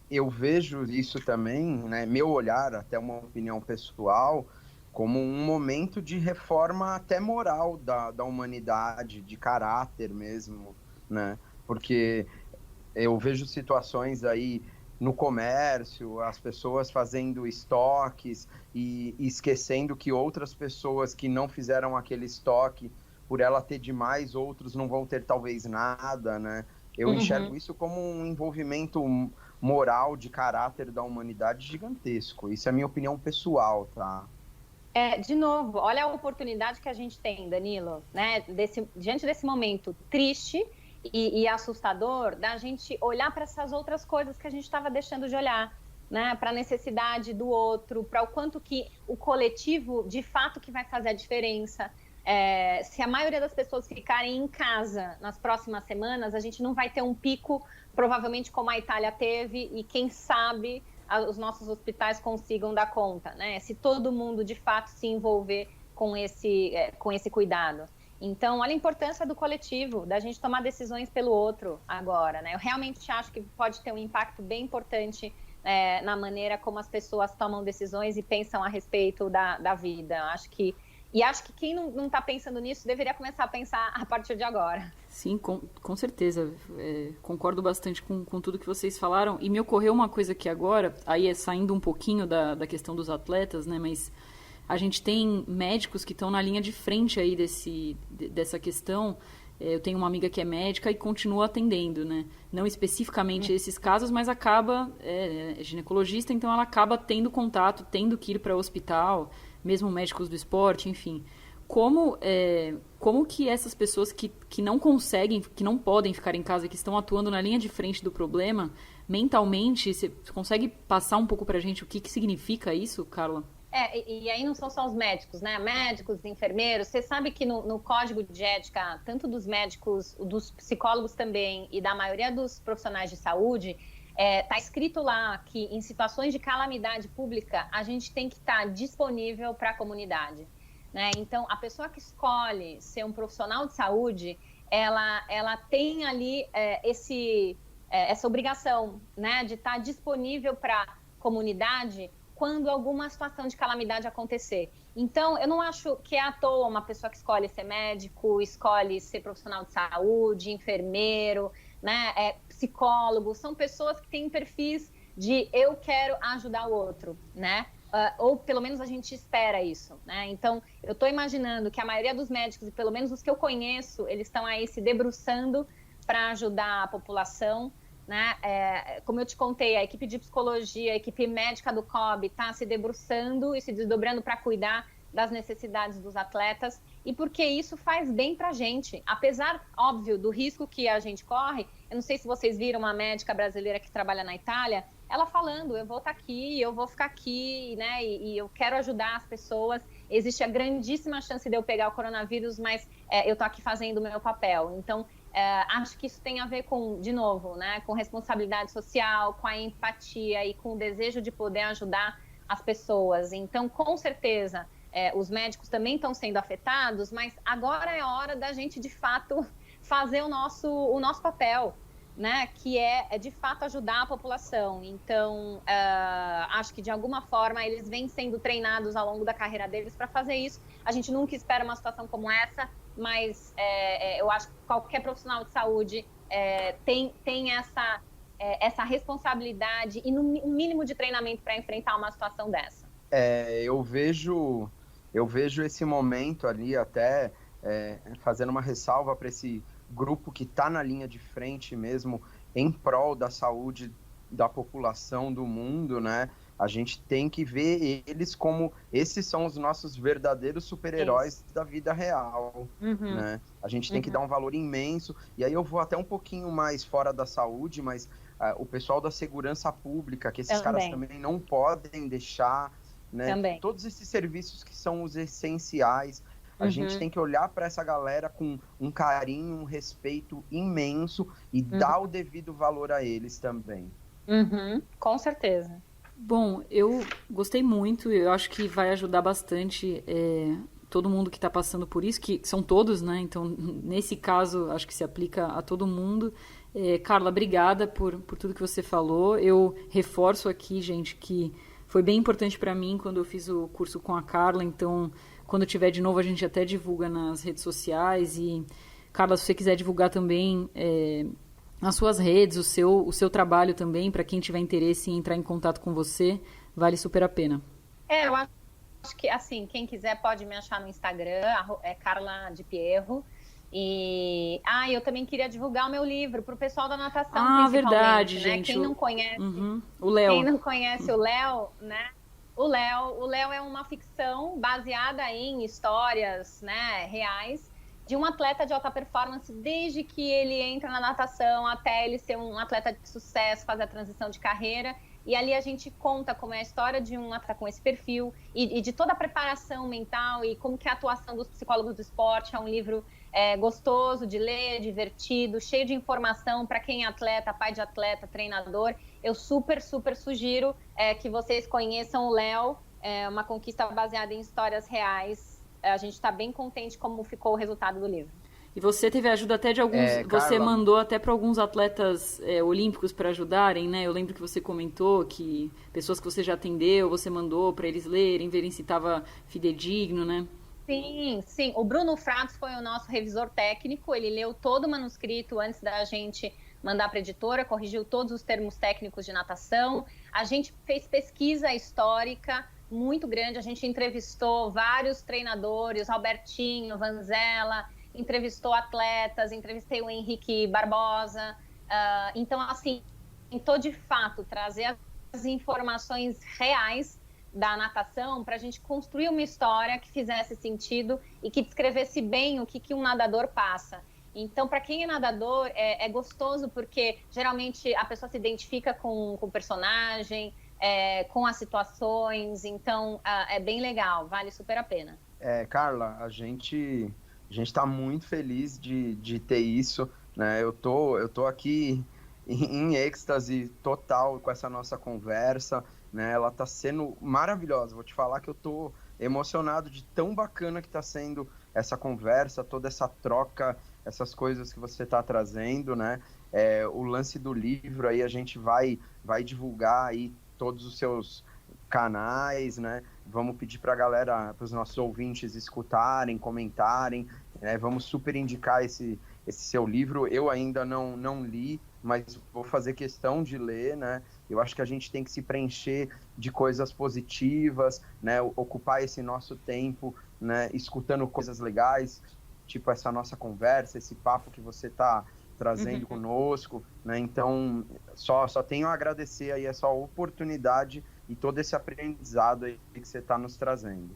Eu vejo isso também, né, meu olhar, até uma opinião pessoal, como um momento de reforma até moral da humanidade, de caráter mesmo, né? Porque eu vejo situações aí no comércio, as pessoas fazendo estoques e esquecendo que outras pessoas que não fizeram aquele estoque, por ela ter demais, outros não vão ter talvez nada, né? Eu enxergo isso como um envolvimento moral, de caráter da humanidade gigantesco. Isso é a minha opinião pessoal, tá? De novo, olha a oportunidade que a gente tem, Danilo, né? Diante desse momento triste e assustador, da gente olhar para essas outras coisas que a gente estava deixando de olhar, né? Para a necessidade do outro, para o quanto que o coletivo, de fato, que vai fazer a diferença. Se a maioria das pessoas ficarem em casa nas próximas semanas, a gente não vai ter um pico, provavelmente como a Itália teve, e quem sabe os nossos hospitais consigam dar conta, né? Se todo mundo, de fato, se envolver com esse cuidado. Então, olha a importância do coletivo, da gente tomar decisões pelo outro agora, né? Eu realmente acho que pode ter um impacto bem importante na maneira como as pessoas tomam decisões e pensam a respeito da vida. Acho que quem não está pensando nisso deveria começar a pensar a partir de agora. Sim, com certeza. Concordo bastante com tudo que vocês falaram. E me ocorreu uma coisa aqui agora, aí saindo um pouquinho da questão dos atletas, né? Mas a gente tem médicos que estão na linha de frente aí dessa questão. Eu tenho uma amiga que é médica e continua atendendo, né? Não especificamente esses casos, mas acaba, é ginecologista, então ela acaba tendo contato, tendo que ir para o hospital, mesmo médicos do esporte, enfim. Como que essas pessoas que não conseguem, que não podem ficar em casa, que estão atuando na linha de frente do problema, mentalmente, você consegue passar um pouco para a gente o que significa isso, Carla? E aí não são só os médicos, né? Médicos, enfermeiros. Você sabe que no código de ética, tanto dos médicos, dos psicólogos também, e da maioria dos profissionais de saúde, está escrito lá que em situações de calamidade pública, a gente tem que estar disponível para a comunidade, né? Então, a pessoa que escolhe ser um profissional de saúde, ela tem ali essa obrigação, né? De estar disponível para a comunidade quando alguma situação de calamidade acontecer. Então, eu não acho que é à toa uma pessoa que escolhe ser médico, escolhe ser profissional de saúde, enfermeiro, né, psicólogo, são pessoas que têm perfis de eu quero ajudar o outro, né? Ou pelo menos a gente espera isso, né? Então, eu estou imaginando que a maioria dos médicos, e pelo menos os que eu conheço, eles estão aí se debruçando para ajudar a população, né? Como eu te contei, a equipe de psicologia, a equipe médica do COB está se debruçando e se desdobrando para cuidar das necessidades dos atletas, e porque isso faz bem para a gente, apesar, óbvio, do risco que a gente corre. Eu não sei se vocês viram uma médica brasileira que trabalha na Itália, ela falando, eu vou estar aqui, eu vou ficar aqui, né, e eu quero ajudar as pessoas, existe a grandíssima chance de eu pegar o coronavírus, mas eu estou aqui fazendo o meu papel. Então, acho que isso tem a ver com, de novo, né, com responsabilidade social, com a empatia e com o desejo de poder ajudar as pessoas. Então, com certeza, os médicos também estão sendo afetados, mas agora é hora da gente, de fato, fazer o nosso papel, né? Que é, de fato, ajudar a população. Então, acho que, de alguma forma, eles vêm sendo treinados ao longo da carreira deles para fazer isso. A gente nunca espera uma situação como essa, mas eu acho que qualquer profissional de saúde tem essa responsabilidade e um mínimo de treinamento para enfrentar uma situação dessa. Eu vejo esse momento ali até fazendo uma ressalva para esse grupo que está na linha de frente mesmo em prol da saúde da população do mundo, né? A gente tem que ver eles como esses são os nossos verdadeiros super-heróis da vida real, né? A gente tem que dar um valor imenso, e aí eu vou até um pouquinho mais fora da saúde, mas o pessoal da segurança pública, que esses caras também não podem deixar, né? Todos esses serviços que são os essenciais, a gente tem que olhar para essa galera com um carinho, um respeito imenso e dar o devido valor a eles também. Com certeza. Bom, eu gostei muito, eu acho que vai ajudar bastante todo mundo que está passando por isso, que são todos, né? Então, nesse caso, acho que se aplica a todo mundo. Carla, obrigada por tudo que você falou. Eu reforço aqui, gente, que foi bem importante para mim quando eu fiz o curso com a Carla, então, quando tiver de novo, a gente até divulga nas redes sociais. E, Carla, se você quiser divulgar também nas suas redes, o seu trabalho também, para quem tiver interesse em entrar em contato com você, vale super a pena. Eu acho que, assim, quem quiser pode me achar no Instagram, Carla de Pierro. E eu também queria divulgar o meu livro para o pessoal da natação, principalmente, verdade, né? gente. Quem não conhece, o Léo. Quem não conhece o Léo, né? O Léo é uma ficção baseada em histórias, né, reais de um atleta de alta performance, desde que ele entra na natação até ele ser um atleta de sucesso, fazer a transição de carreira. E ali a gente conta como é a história de um atleta com esse perfil e de toda a preparação mental e como que é a atuação dos psicólogos do esporte. É um livro gostoso de ler, divertido, cheio de informação para quem é atleta, pai de atleta, treinador. Eu super sugiro que vocês conheçam o Léo, uma conquista baseada em histórias reais. A gente está bem contente como ficou o resultado do livro. E você teve ajuda até de alguns... Você mandou até para alguns atletas olímpicos para ajudarem, né? Eu lembro que você comentou que pessoas que você já atendeu, você mandou para eles lerem, verem se estava fidedigno, né? Sim. O Bruno Fratos foi o nosso revisor técnico. Ele leu todo o manuscrito antes da gente mandar para a editora, corrigiu todos os termos técnicos de natação. A gente fez pesquisa histórica muito grande. A gente entrevistou vários treinadores, Albertinho, Vanzella, entrevistou atletas, entrevistei o Henrique Barbosa. Então, assim, tentou de fato trazer as informações reais da natação para a gente construir uma história que fizesse sentido e que descrevesse bem o que um nadador passa. Então, para quem é nadador, é gostoso porque geralmente a pessoa se identifica com o personagem, com as situações. Então, é bem legal, vale super a pena. Carla, a gente está muito feliz de ter isso, né? Eu tô aqui em êxtase total com essa nossa conversa, né? Ela está sendo maravilhosa. Vou te falar que eu tô emocionado de tão bacana que está sendo essa conversa, toda essa troca, essas coisas que você está trazendo, né? O lance do livro aí a gente vai divulgar aí todos os seus canais, né? Vamos pedir para a galera, para os nossos ouvintes escutarem, comentarem, né? Vamos super indicar esse seu livro. Eu ainda não li, mas vou fazer questão de ler, né? Eu acho que a gente tem que se preencher de coisas positivas, né? Ocupar esse nosso tempo, né? Escutando coisas legais, tipo essa nossa conversa, esse papo que você está trazendo conosco, né? Então, só tenho a agradecer aí essa oportunidade e todo esse aprendizado aí que você está nos trazendo.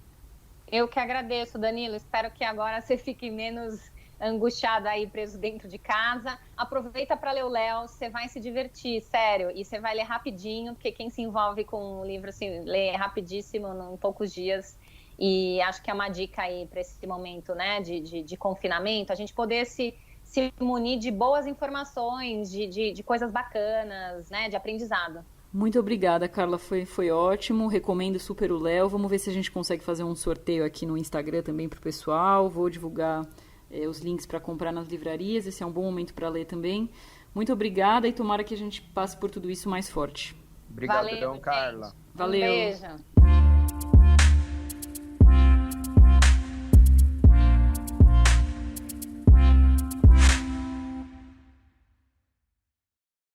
Eu que agradeço, Danilo. Espero que agora você fique menos angustiado aí, preso dentro de casa. Aproveita para ler o Léo, você vai se divertir, sério. E você vai ler rapidinho, porque quem se envolve com o livro, assim, lê rapidíssimo, em poucos dias. E acho que é uma dica aí para esse momento, né, de confinamento, a gente poder se munir de boas informações, de coisas bacanas, né, de aprendizado. Muito obrigada, Carla, foi ótimo, recomendo super o Léo, vamos ver se a gente consegue fazer um sorteio aqui no Instagram também para o pessoal, vou divulgar os links para comprar nas livrarias, esse é um bom momento para ler também. Muito obrigada e tomara que a gente passe por tudo isso mais forte. Obrigadão, Valeu, Carla. gente. Valeu. Um beijo.